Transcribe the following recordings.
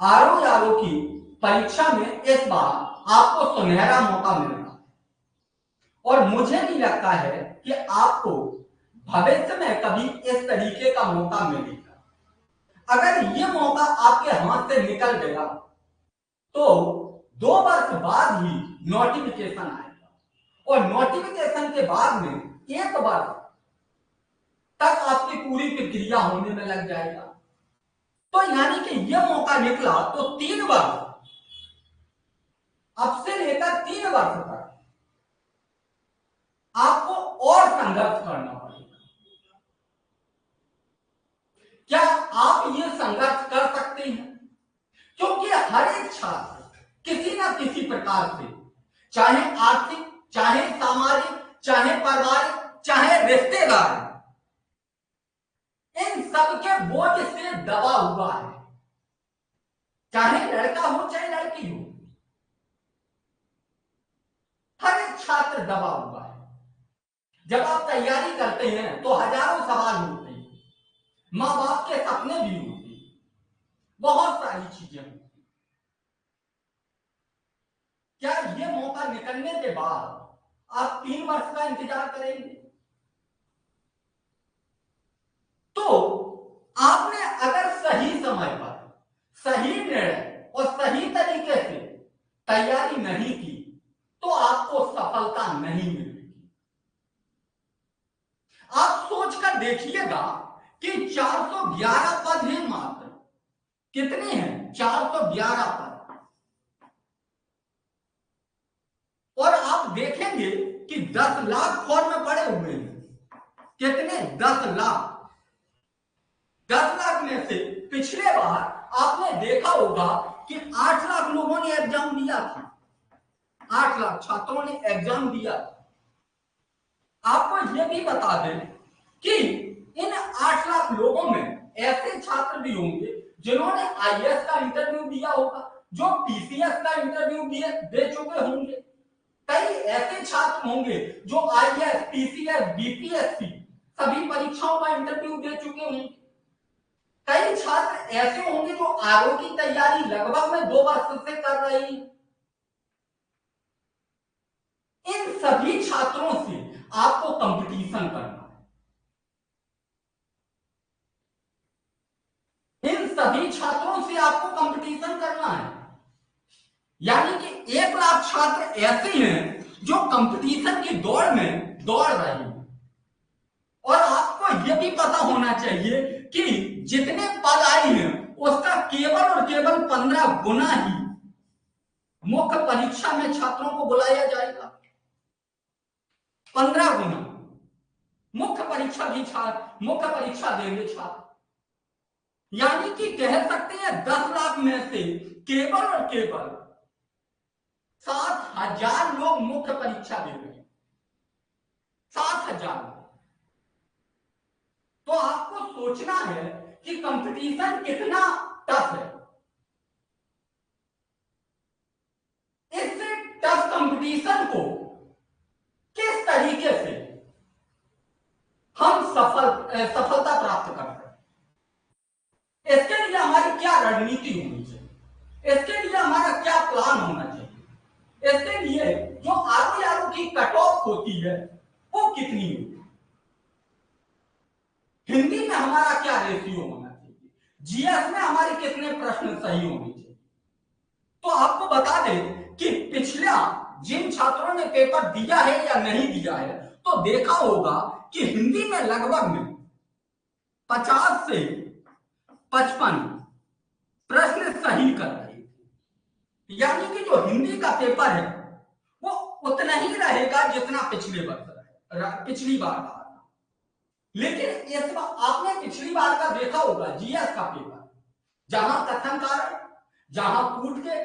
RO RO की परीक्षा में इस बार आपको सुनहरा मौका मिलेगा और मुझे नहीं लगता है कि आपको भविष्य में कभी इस तरीके का मौका मिलेगा। अगर ये मौका आपके हाथ से निकल गया तो 2 वर्ष बाद ही नोटिफिकेशन आएगा और नोटिफिकेशन के बाद में 1 वर्ष तक आपकी पूरी प्रक्रिया होने में लग जाएगा। तो यानी कि यह मौका निकला तो 3 वर्ष, अब से लेकर 3 वर्ष तक आपको और संघर्ष करना पड़ेगा। क्या आप ये संघर्ष कर सकते हैं? क्योंकि हर एक छात्र किसी ना किसी प्रकार से, चाहे आर्थिक, चाहे सामाजिक, चाहे पारिवारिक, चाहे रिश्तेदार, इन सबके बोझ से दबा हुआ है। चाहे लड़का हो चाहे लड़की हो, हर एक छात्र दबा हुआ है। जब आप तैयारी करते हैं तो हजारों सवाल होते हैं, मां बाप के सपने भी होते हैं, बहुत सारी चीजें होती हैं। क्या ये मौका निकलने के बाद आप 3 वर्ष का इंतजार करेंगे? तो आपने अगर सही समय पर सही निर्णय और सही तरीके से तैयारी नहीं की तो आपको सफलता नहीं मिलेगी। आप सोचकर देखिएगा कि 411 पद हैं मात्र। कितने हैं? 411 पद। और आप देखेंगे कि 10 लाख फॉर्म पड़े हुए हैं। कितने? 10 लाख। 10 लाख में से पिछले बार आपने देखा होगा कि 8 लाख लोगों ने एग्जाम दिया था। 8 लाख छात्रों ने एग्जाम दिया। आपको यह भी बता दें कि इन 8 लाख लोगों में ऐसे छात्र भी होंगे जिन्होंने आईएएस का इंटरव्यू दिया होगा, जो पीसीएस का इंटरव्यू दे चुके होंगे। कई ऐसे छात्र होंगे जो आईएएस, पीसीएस, बीपीएससी सभी परीक्षाओं का इंटरव्यू दे चुके होंगे। कई छात्र ऐसे होंगे जो आरओ की तैयारी लगभग में 2 वर्ष से कर रहे हैं। इन सभी छात्रों से आपको कंपटीशन करना है। इन सभी छात्रों से आपको कंपटीशन करना है। यानी कि 1 लाख छात्र ऐसे हैं जो कंपटीशन की दौड़ में दौड़ रहे हैं। और आपको यह भी पता होना चाहिए कि जितने पद आए हैं उसका केवल और केवल 15 गुना ही मुख्य परीक्षा में छात्रों को बुलाया जाएगा। 15 गुना मुख्य परीक्षा भी छात्र मुख्य परीक्षा देंगे छात्र। यानी कि कह सकते हैं 10 लाख में से केवल और केवल 7,000 लोग मुख्य परीक्षा दे रहे हैं। 7,000। तो आपको सोचना है कि कंपटीशन कितना टफ है। इस टफ कंपटीशन को किस तरीके से हम सफलता प्राप्त कर सकते हैं, इसके लिए हमारी क्या रणनीति होनी चाहिए, इसके लिए हमारा क्या प्लान होना चाहिए, इसके लिए जो आरओ की कट ऑफ होती है वो कितनी होगी, हिंदी में हमारा क्या रेशियो होना चाहिए, जीएस में हमारे कितने प्रश्न सही होने चाहिए। तो आपको बता दें कि पिछला जिन छात्रों ने पेपर दिया है या नहीं दिया है तो देखा होगा कि हिंदी में लगभग में 50 से 55 प्रश्न सही कर रहे थे। यानी कि जो हिंदी का पेपर है वो उतना ही रहेगा जितना पिछली बार का। लेकिन इस बार आपने पिछली बार का देखा होगा जीएस का पेपर, जहां कथन कारण, जहां पूर्व के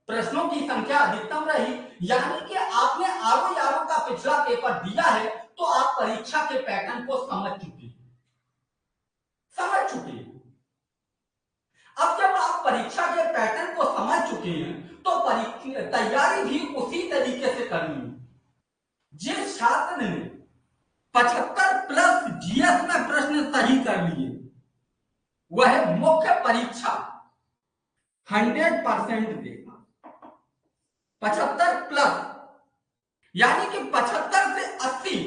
प्रश्नों की संख्या अधिकतम रही। यानी कि आपने आरओ का पिछला पेपर दिया है तो आप परीक्षा के पैटर्न को समझ चुके हैं। अब जब आप परीक्षा के पैटर्न को समझ चुके हैं तो तैयारी भी उसी तरीके से करनी है। जिस छात्र ने 75 प्लस जीएस में प्रश्न सही कर लिए वह मुख्य परीक्षा 100% देगा, 75 प्लस, यानी कि 75 से 80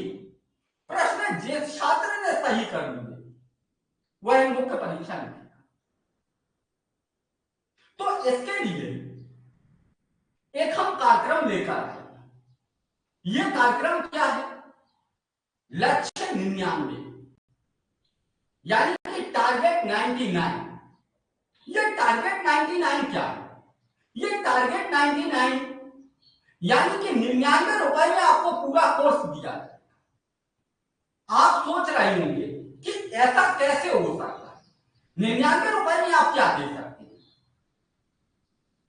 प्रश्न जिस छात्र ने सही कर दिए वह मुख्य परीक्षा लिखेगा। तो इसके लिए एक हम कार्यक्रम लेकर आए। यह कार्यक्रम क्या है? लक्ष्य 99, यानी कि टारगेट 99। ये टारगेट 99 क्या है? ये टारगेट 99 यानी कि 99 रुपए में आपको पूरा कोर्स दिया जाए। आप सोच रहे होंगे कि ऐसा कैसे हो सकता है? 99 रुपए में आप क्या दे सकते हैं?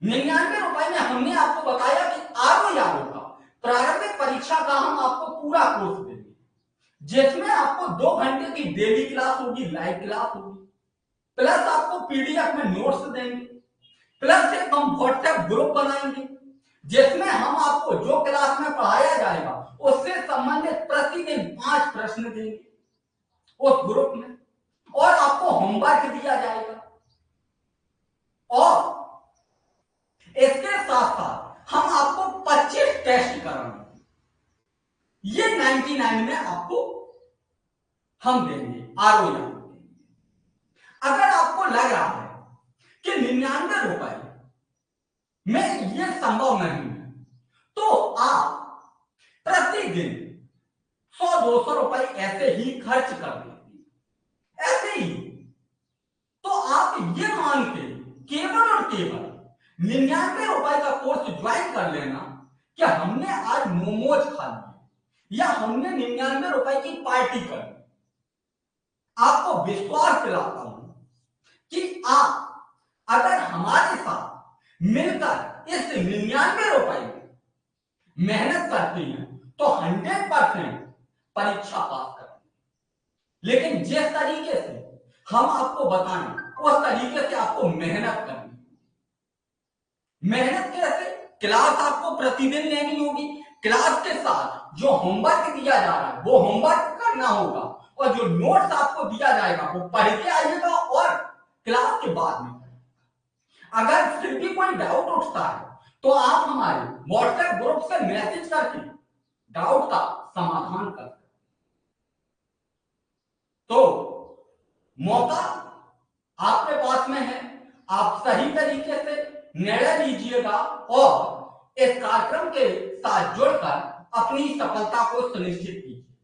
99 रुपए में हमने आपको बताया कि आरओ का प्रारंभिक परीक्षा का हम आपको पूरा कोर्स देंगे, जिसमें आपको 2 घंटे की डेली क्लास होगी, लाइव क्लास होगी, प्लस आपको पीडीएफ में नोट्स देंगे, प्लस एक हम व्हाट्सएप ग्रुप बनाएंगे जिसमें हम आपको जो क्लास में पढ़ाया जाएगा उससे संबंधित प्रतिदिन 5 प्रश्न देंगे उस ग्रुप में, और आपको होमवर्क दिया जाएगा। और इसके साथ साथ हम आपको 25 टेस्ट कराएंगे। ये 99 में आपको हम देंगे, आरओ देंगे। अगर आपको लग रहा है कि 99 रुपए में यह संभव नहीं है, तो आप प्रतिदिन 100-200 रुपए ऐसे ही खर्च कर देंगे, ऐसे ही। तो आप ये मान के केवल और केवल 99 रुपए का कोर्स ज्वाइन कर लेना कि हमने आज मोमोज खा लिए या हमने 99 रुपए की पार्टी कर ली। आपको विश्वास दिलाता हूं कि आप अगर हमारे साथ मिलकर इस 99 रुपए में मेहनत करती हैं तो 100% परीक्षा पास करेंगे। लेकिन जिस तरीके से हम आपको बताएं उस तरीके से आपको मेहनत करनी। मेहनत कैसे? क्लास आपको प्रतिदिन लेनी होगी, क्लास के साथ जो होमवर्क दिया जा रहा है वो होमवर्क करना होगा, और जो नोट्स आपको दिया जाएगा वो पढ़ के आइएगा और क्लास के बाद में। अगर फिर भी कोई डाउट उठता है तो आप हमारे व्हाट्सएप ग्रुप से मैसेज करके डाउट का समाधान कर सकते। तो मौका आपके पास में है, आप सही तरीके से निर्णय लीजिएगा और इस कार्यक्रम के साथ जुड़कर अपनी सफलता को सुनिश्चित कीजिएगा।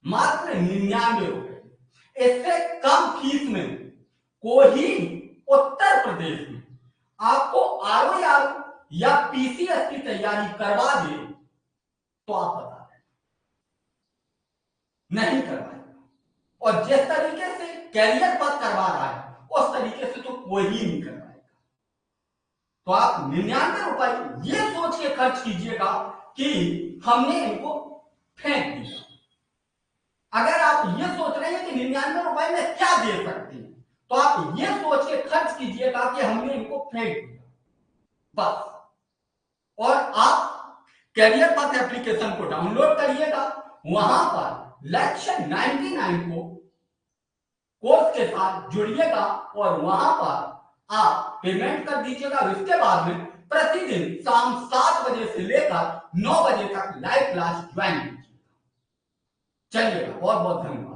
मात्र 99 रुपए, इससे कम फीस में कोई उत्तर प्रदेश में आपको आरओ या पीसीएस की तैयारी करवा दे तो आप बता दें, नहीं करवाएगा। और जिस तरीके से कैरियर पथ करवा रहा है उस तरीके से तो कोई ही नहीं करवाएगा। तो आप 99 रुपए ये सोच के खर्च कीजिएगा कि हमने इनको फेंक दिया। अगर आप ये सोच रहे हैं कि 99 रुपए में क्या दे सकते हैं, तो आप ये सोच के खर्च कीजिएगा कि हमने इनको फेंक दिया बस। और आप कैरियर पाथ एप्लीकेशन को डाउनलोड करिएगा, वहां पर लक्ष्य 99 को कोर्स के साथ जुड़िएगा और वहां पर आप पेमेंट कर दीजिएगा। इसके बाद में प्रतिदिन शाम 7 बजे से लेकर 9 बजे तक लाइव क्लास ज्वाइन कीजिएगा। चलिएगा, बहुत बहुत धन्यवाद।